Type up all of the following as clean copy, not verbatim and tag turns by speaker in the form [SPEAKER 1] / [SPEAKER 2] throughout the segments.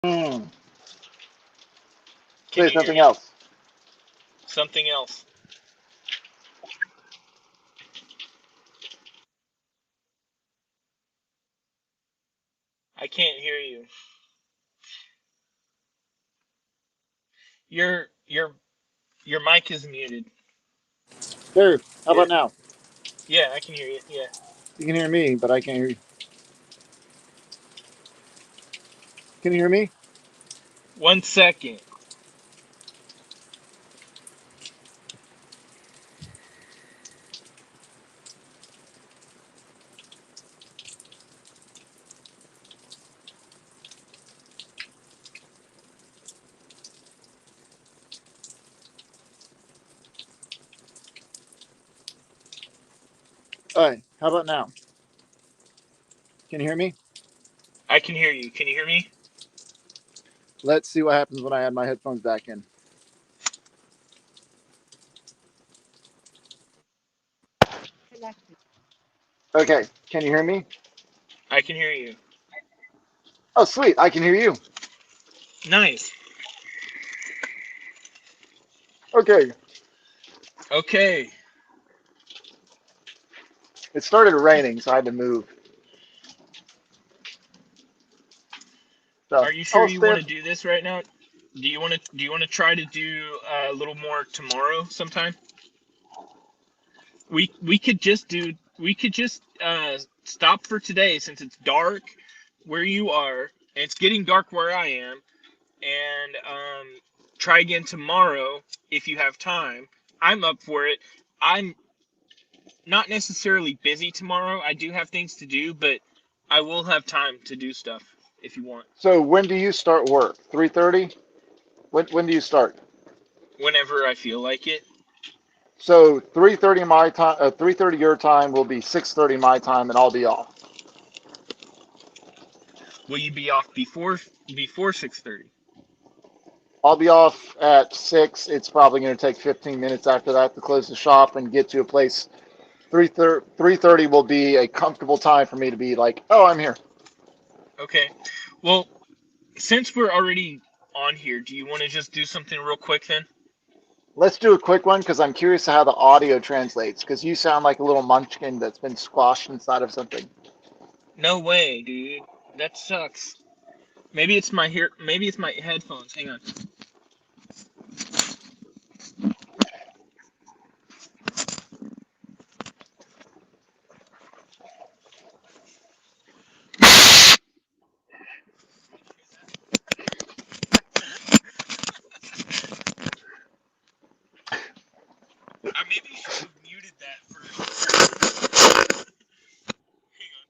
[SPEAKER 1] Hmm.
[SPEAKER 2] Can
[SPEAKER 1] Say
[SPEAKER 2] you hear
[SPEAKER 1] something
[SPEAKER 2] me?
[SPEAKER 1] else.
[SPEAKER 2] Something else. I can't hear you. Your your mic is muted.
[SPEAKER 1] There. How
[SPEAKER 2] Yeah,
[SPEAKER 1] about now?
[SPEAKER 2] yeah, I can hear you. Yeah.
[SPEAKER 1] You can hear me, but I can't hear you. Can you hear me?
[SPEAKER 2] 1 second.
[SPEAKER 1] All right. How about now? Can you hear me?
[SPEAKER 2] I can hear you. Can you hear me?
[SPEAKER 1] Let's see what happens when I add my headphones back in. Okay. Can you hear me?
[SPEAKER 2] I can hear you.
[SPEAKER 1] Oh, sweet. I can hear you.
[SPEAKER 2] Nice.
[SPEAKER 1] Okay.
[SPEAKER 2] Okay.
[SPEAKER 1] It started raining, so I had to move. So
[SPEAKER 2] Are you sure
[SPEAKER 1] I'll
[SPEAKER 2] you want
[SPEAKER 1] stand.
[SPEAKER 2] to do this right now? Do you want to try to do a little more tomorrow sometime? We could just stop for today since it's dark where you are and it's getting dark where I am, and try again tomorrow if you have time. I'm up for it. I'm not necessarily busy tomorrow. I do have things to do, but I will have time to do stuff if you want.
[SPEAKER 1] So when do you start work? 3:30? When do you start?
[SPEAKER 2] Whenever I feel like it.
[SPEAKER 1] So 3:30 my time, 3:30 your time will be 6:30 my time, and I'll be off.
[SPEAKER 2] Will you be off before 6:30?
[SPEAKER 1] I'll be off at 6. It's probably going to take 15 minutes after that to close the shop and get to a place. 3:30 will be a comfortable time for me to be like, oh, I'm here.
[SPEAKER 2] Okay. Well, since we're already on here, do you want to just do something real quick then?
[SPEAKER 1] Let's do a quick one because I'm curious how the audio translates because you sound like a little munchkin that's been squashed inside of something.
[SPEAKER 2] No way, dude. That sucks. Maybe it's my here. Maybe it's my headphones. Hang on. I maybe should have muted that first. Hang on.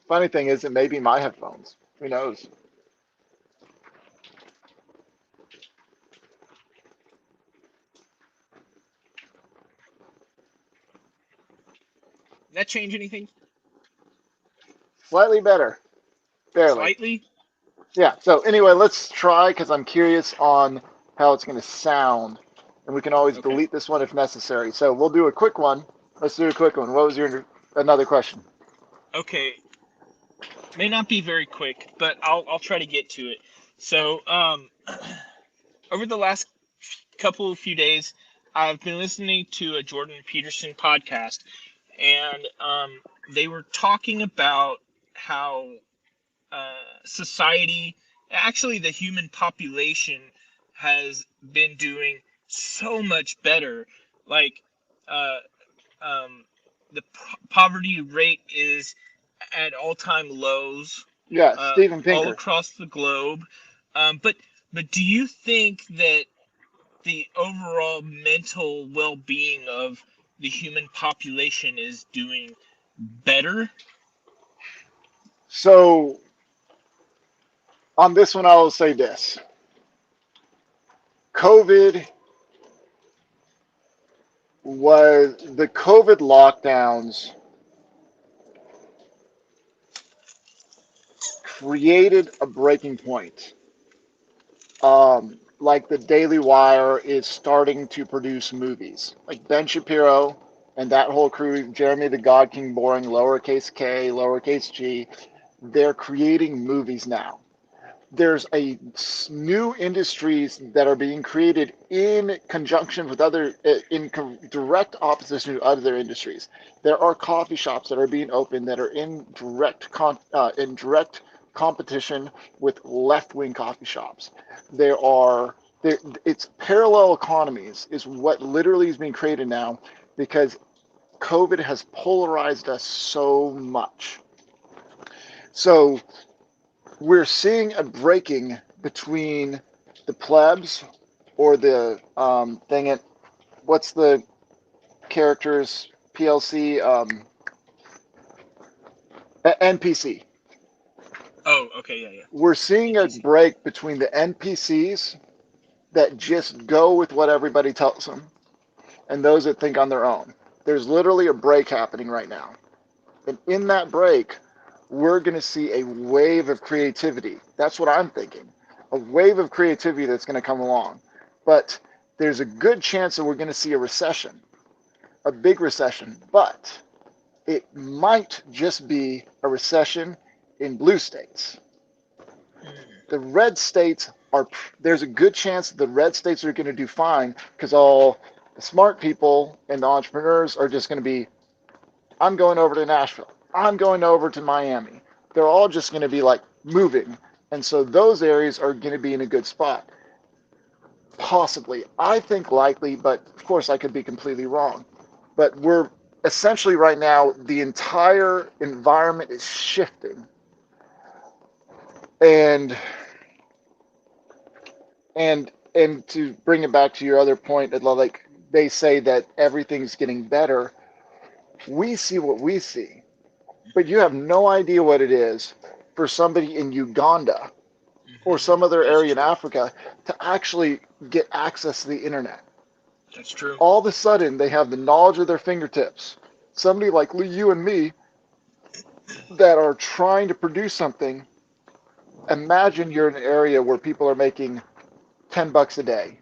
[SPEAKER 1] Funny thing is, it may be my headphones. Who knows?
[SPEAKER 2] Did that change anything?
[SPEAKER 1] Slightly better, barely.
[SPEAKER 2] Slightly.
[SPEAKER 1] Yeah. So anyway, let's try because I'm curious on how it's going to sound, and we can always
[SPEAKER 2] Okay.
[SPEAKER 1] delete this one if necessary. So we'll do a quick one. Let's do a quick one. What was your another question?
[SPEAKER 2] Okay. May not be very quick, but I'll try to get to it. So, over the last few days, I've been listening to a Jordan Peterson podcast, and they were talking about how society, actually the human population, has been doing so much better. Like, uh, um, the poverty rate is at all-time lows
[SPEAKER 1] Yeah, Steven
[SPEAKER 2] all
[SPEAKER 1] Pinker.
[SPEAKER 2] across the globe. But do you think that the overall mental well-being of the human population is doing better?
[SPEAKER 1] So on this one, I will say this: COVID was the COVID lockdowns created a breaking point. like the Daily Wire is starting to produce movies. Like Ben Shapiro and that whole crew, Jeremy the God King Boring, lowercase k, lowercase g, they're creating movies now. There's a new industries that are being created in conjunction with other, in direct opposition to other industries. There are coffee shops that are being opened that are in direct competition with left-wing coffee shops. There are there, it's parallel economies is what literally is being created now because COVID has polarized us so much. So we're seeing a breaking between the plebs or the thing at what's the characters PLC NPC.
[SPEAKER 2] Oh, okay, yeah, yeah.
[SPEAKER 1] We're seeing a
[SPEAKER 2] NPC.
[SPEAKER 1] break between the NPCs that just go with what everybody tells them and those that think on their own. There's literally a break happening right now. And in that break, we're going to see a wave of creativity. That's what I'm thinking. A wave of creativity that's going to come along. But there's a good chance that we're going to see a recession, a big recession. But it might just be a recession in blue states. The red states are, there's a good chance the red states are going to do fine because all the smart people and the entrepreneurs are just going to be, I'm going over to Nashville. I'm going over to Miami. They're all just going to be like moving. And so those areas are going to be in a good spot. Possibly. I think likely, but of course I could be completely wrong. But we're essentially right now, the entire environment is shifting. And and to bring it back to your other point, like they say that everything's getting better. We see what we see, but you have no idea what it is for somebody in Uganda or some other
[SPEAKER 2] That's
[SPEAKER 1] area in
[SPEAKER 2] true.
[SPEAKER 1] Africa to actually get access to the internet.
[SPEAKER 2] That's true.
[SPEAKER 1] All of a sudden, they have the knowledge at their fingertips. Somebody like you and me that are trying to produce something. Imagine you're in an area where people are making $10 a day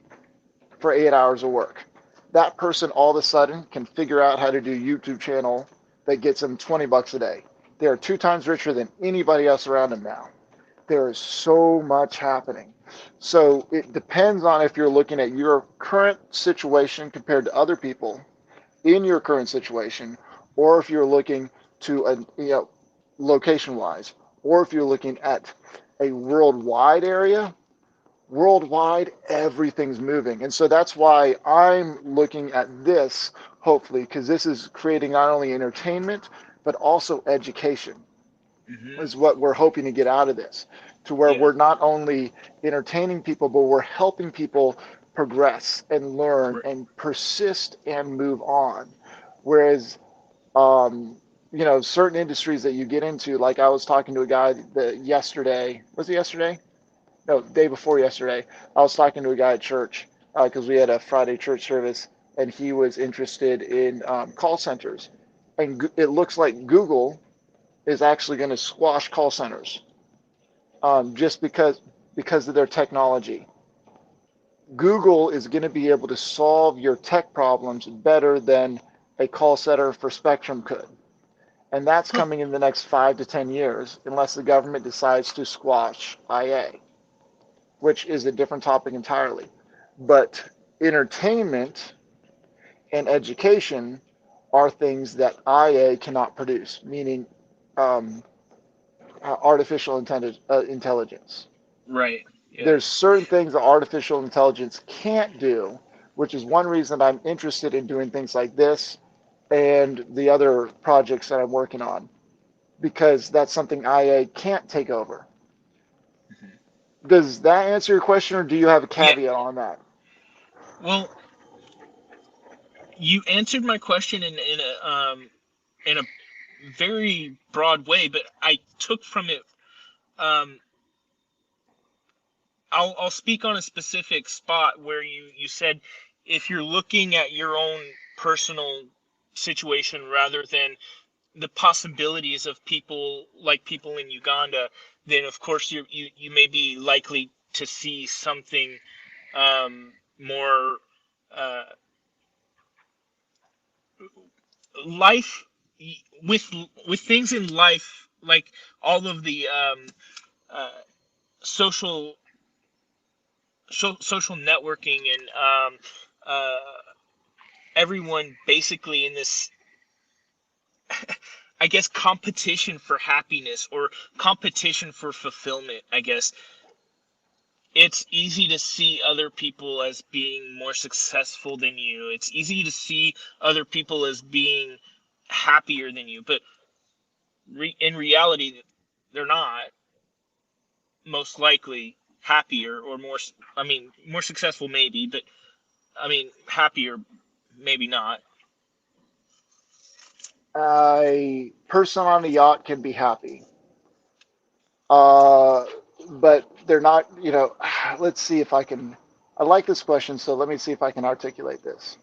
[SPEAKER 1] for 8 hours of work. That person all of a sudden can figure out how to do a YouTube channel that gets them $20 a day. They are 2 times richer than anybody else around them now. There is so much happening. So it depends on if you're looking at your current situation compared to other people in your current situation, or if you're looking to a location wise, or if you're looking at a worldwide area. Worldwide, everything's moving. And so that's why I'm looking at this, hopefully, because this is creating not only entertainment, but also education,
[SPEAKER 2] Hmm.
[SPEAKER 1] is what we're hoping to get out of this, to where
[SPEAKER 2] Yeah.
[SPEAKER 1] we're not only entertaining people, but we're helping people progress and learn
[SPEAKER 2] Right.
[SPEAKER 1] and persist and move on. Whereas, um, certain industries that you get into, like I was talking to a guy that yesterday, was it yesterday? No, day before yesterday, I was talking to a guy at church because we had a Friday church service, and he was interested in call centers. And it looks like Google is actually going to squash call centers just because of their technology. Google is going to be able to solve your tech problems better than a call center for Spectrum could. And that's
[SPEAKER 2] Huh.
[SPEAKER 1] coming in the next 5 to 10 years, unless the government decides to squash IA, which is a different topic entirely. But entertainment and education are things that IA cannot produce, meaning um, artificial intelligence.
[SPEAKER 2] Right. Yeah.
[SPEAKER 1] There's certain things that artificial intelligence can't do, which is one reason I'm interested in doing things like this and the other projects that I'm working on, because that's something IA can't take over.
[SPEAKER 2] Hmm.
[SPEAKER 1] Does that answer your question, or do you have a
[SPEAKER 2] Yeah.
[SPEAKER 1] caveat on that?
[SPEAKER 2] Well, you answered my question in a very broad way, but I took from it. Um, I'll speak on a specific spot where you said if you're looking at your own personal situation rather than the possibilities of people in Uganda, then of course you may be likely to see something more uh, life with things in life, like all of the uh, social social networking and uh, everyone basically in this, I guess, competition for happiness or competition for fulfillment. I guess it's easy to see other people as being more successful than you. It's easy to see other people as being happier than you, but in reality, they're not most likely happier or more. I mean, more successful maybe, but I mean, happier maybe not.
[SPEAKER 1] A person on a yacht can be happy, uh, but they're not. Let's see if I can. I like this question, so let me see if I can articulate this.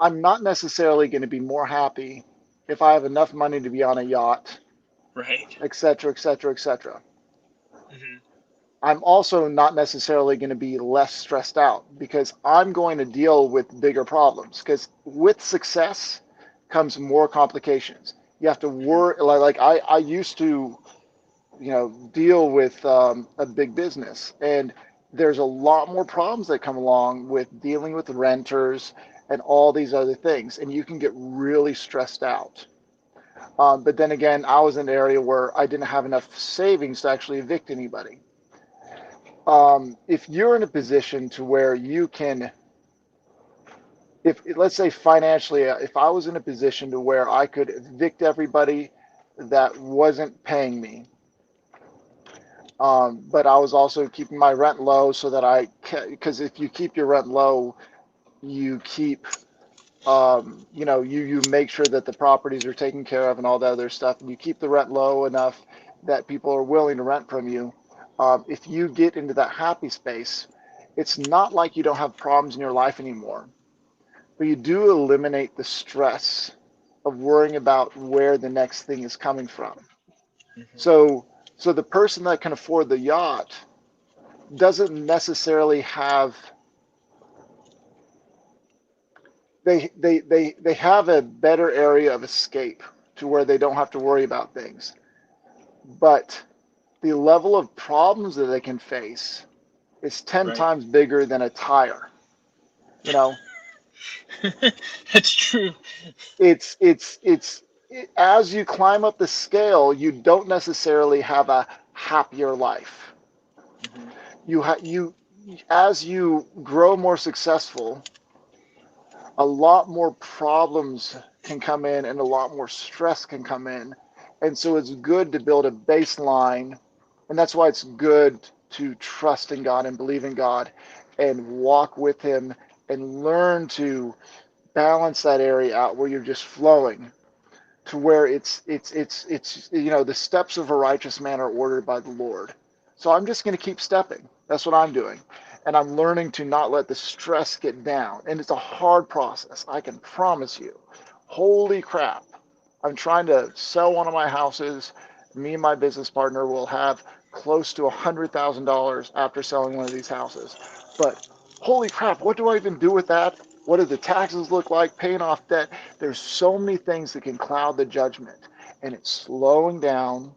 [SPEAKER 1] I'm not necessarily going to be more happy if I have enough money to be on a yacht,
[SPEAKER 2] Right.
[SPEAKER 1] et cetera, et cetera, et cetera.
[SPEAKER 2] Hmm.
[SPEAKER 1] I'm also not necessarily going to be less stressed out because I'm going to deal with bigger problems. Because with success comes more complications. You have to
[SPEAKER 2] Hmm.
[SPEAKER 1] worry. Like I used to, deal with a big business, and there's a lot more problems that come along with dealing with renters and all these other things, and you can get really stressed out. But then again, I was in an area where I didn't have enough savings to actually evict anybody. If you're in a position to where you can, if let's say financially, if I was in a position to where I could evict everybody that wasn't paying me, but I was also keeping my rent low so that because if you keep your rent low, you keep, you make sure that the properties are taken care of and all that other stuff, and you keep the rent low enough that people are willing to rent from you. If you get into that happy space, it's not like you don't have problems in your life anymore, but you do eliminate the stress of worrying about where the next thing is coming from.
[SPEAKER 2] Hmm.
[SPEAKER 1] So, so the person that can afford the yacht doesn't necessarily have they have a better area of escape to where they don't have to worry about things. But the level of problems that they can face is 10
[SPEAKER 2] Right.
[SPEAKER 1] times bigger than a tire. You know,
[SPEAKER 2] That's true.
[SPEAKER 1] it's as you climb up the scale, you don't necessarily have a happier life.
[SPEAKER 2] Hmm.
[SPEAKER 1] You as you grow more successful, a lot more problems can come in and a lot more stress can come in. And so it's good to build a baseline. And that's why it's good to trust in God and believe in God and walk with Him and learn to balance that area out where you're just flowing to where it's the steps of a righteous man are ordered by the Lord. So I'm just going to keep stepping. That's what I'm doing. And I'm learning to not let the stress get down. And it's a hard process, I can promise you. Holy crap. I'm trying to sell one of my houses. Me and my business partner will have close to $100,000 after selling one of these houses. But holy crap, what do I even do with that? What do the taxes look like? Paying off debt? There's so many things that can cloud the judgment. And it's slowing down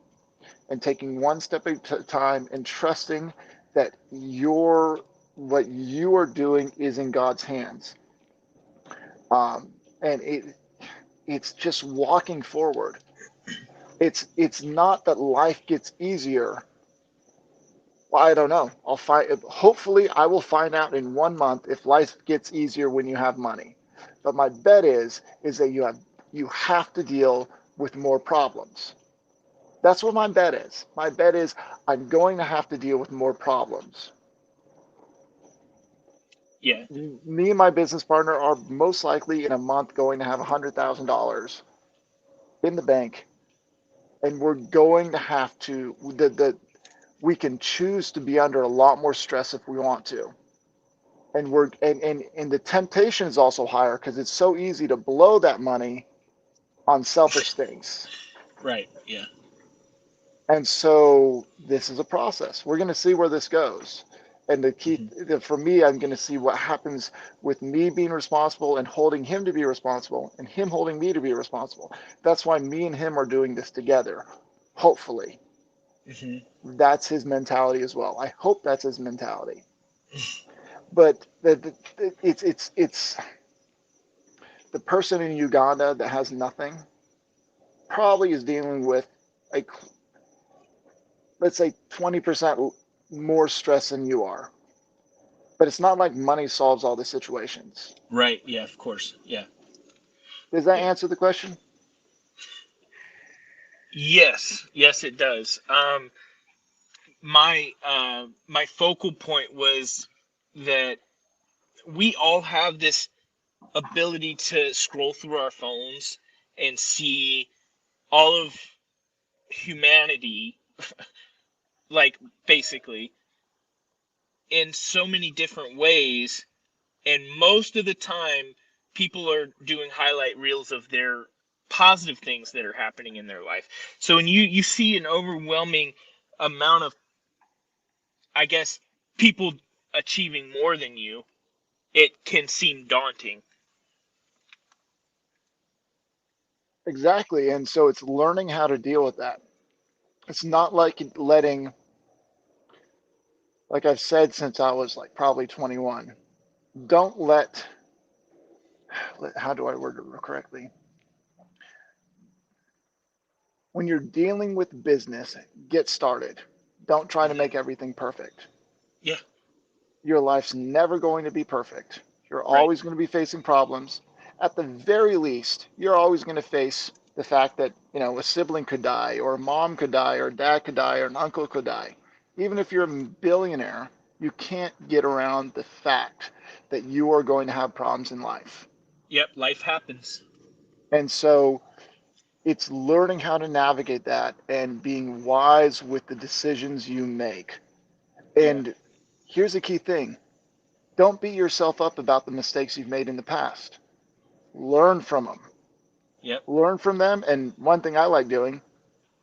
[SPEAKER 1] and taking one step at a time and trusting that what you are doing is in God's hands. And it's just walking forward. It's not that life gets easier. Well, I don't know. I'll find. Hopefully, I will find out in 1 month if life gets easier when you have money. But my bet is that you have to deal with more problems. That's what my bet is. My bet is I'm going to have to deal with more problems.
[SPEAKER 2] Yeah.
[SPEAKER 1] Me and my business partner are most likely in a month going to have $100,000 in the bank, and we're going to have to we can choose to be under a lot more stress if we want to. And the temptation is also higher because it's so easy to blow that money on selfish things.
[SPEAKER 2] Right. Yeah.
[SPEAKER 1] And so this is a process. We're going to see where this goes. And the key
[SPEAKER 2] Mhm.
[SPEAKER 1] for me, I'm going to see what happens with me being responsible and holding him to be responsible and him holding me to be responsible. That's why me and him are doing this together. Hopefully,
[SPEAKER 2] Mhm.
[SPEAKER 1] that's his mentality as well. I hope that's his mentality. But it's the person in Uganda that has nothing probably is dealing with a, let's say, 20% more stress than you are. But it's not like money solves all the situations.
[SPEAKER 2] Right. Yeah. Of course. Yeah.
[SPEAKER 1] Does that
[SPEAKER 2] Yeah.
[SPEAKER 1] answer the question?
[SPEAKER 2] Yes. Yes, it does. My focal point was that we all have this ability to scroll through our phones and see all of humanity, like, basically, in so many different ways, and most of the time people are doing highlight reels of their positive things that are happening in their life. So when you see an overwhelming amount of, I guess, people achieving more than you, it can seem daunting.
[SPEAKER 1] Exactly. And so it's learning how to deal with that. It's not like letting, like I've said since I was like probably 21, don't how do I word it correctly? When you're dealing with business, get started. Don't try to
[SPEAKER 2] Hmm.
[SPEAKER 1] make everything perfect.
[SPEAKER 2] Yeah.
[SPEAKER 1] Your life's never going to be perfect. You're
[SPEAKER 2] Right.
[SPEAKER 1] always going to be facing problems. At the very least, you're always going to face the fact that, a sibling could die, or a mom could die, or a dad could die, or an uncle could die. Even if you're a billionaire, you can't get around the fact that you are going to have problems in life.
[SPEAKER 2] Yep. Life happens.
[SPEAKER 1] And so it's learning how to navigate that and being wise with the decisions you make.
[SPEAKER 2] Yeah.
[SPEAKER 1] And here's a key thing: don't beat yourself up about the mistakes you've made in the past. Learn from them.
[SPEAKER 2] Yep.
[SPEAKER 1] Learn from them. And one thing I like doing,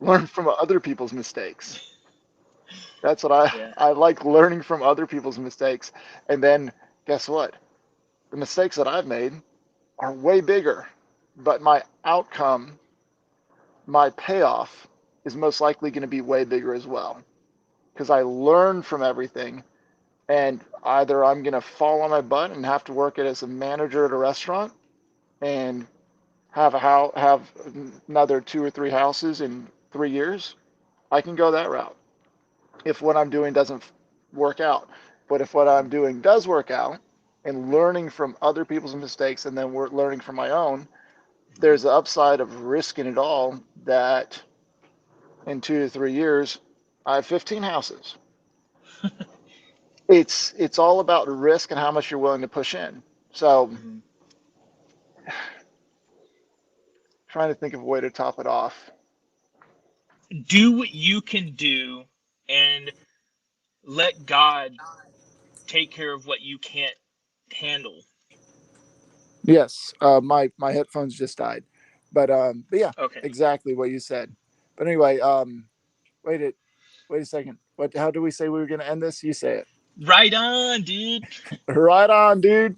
[SPEAKER 1] learn from other people's mistakes. That's what
[SPEAKER 2] Yeah.
[SPEAKER 1] I like, learning from other people's mistakes. And then guess what? The mistakes that I've made are way bigger, but my outcome, my payoff is most likely going to be way bigger as well because I learn from everything. And either I'm going to fall on my butt and have to work it as a manager at a restaurant and have another two or three houses in 3 years. I can go that route if what I'm doing doesn't work out. But if what I'm doing does work out, and learning from other people's mistakes and then we're learning from my own, there's the upside of risking it all that in 2 to 3 years I have 15 houses. It's all about risk and how much you're willing to push in. So
[SPEAKER 2] Hmm.
[SPEAKER 1] trying to think of a way to top it off.
[SPEAKER 2] Do what you can do, and let God take care of what you can't handle.
[SPEAKER 1] Yes, my headphones just died, but yeah,
[SPEAKER 2] Okay.
[SPEAKER 1] exactly what you said. But anyway, wait it, wait a second. What? How do we say we were going to end this? You say it.
[SPEAKER 2] Right on, dude.
[SPEAKER 1] Right on, dude.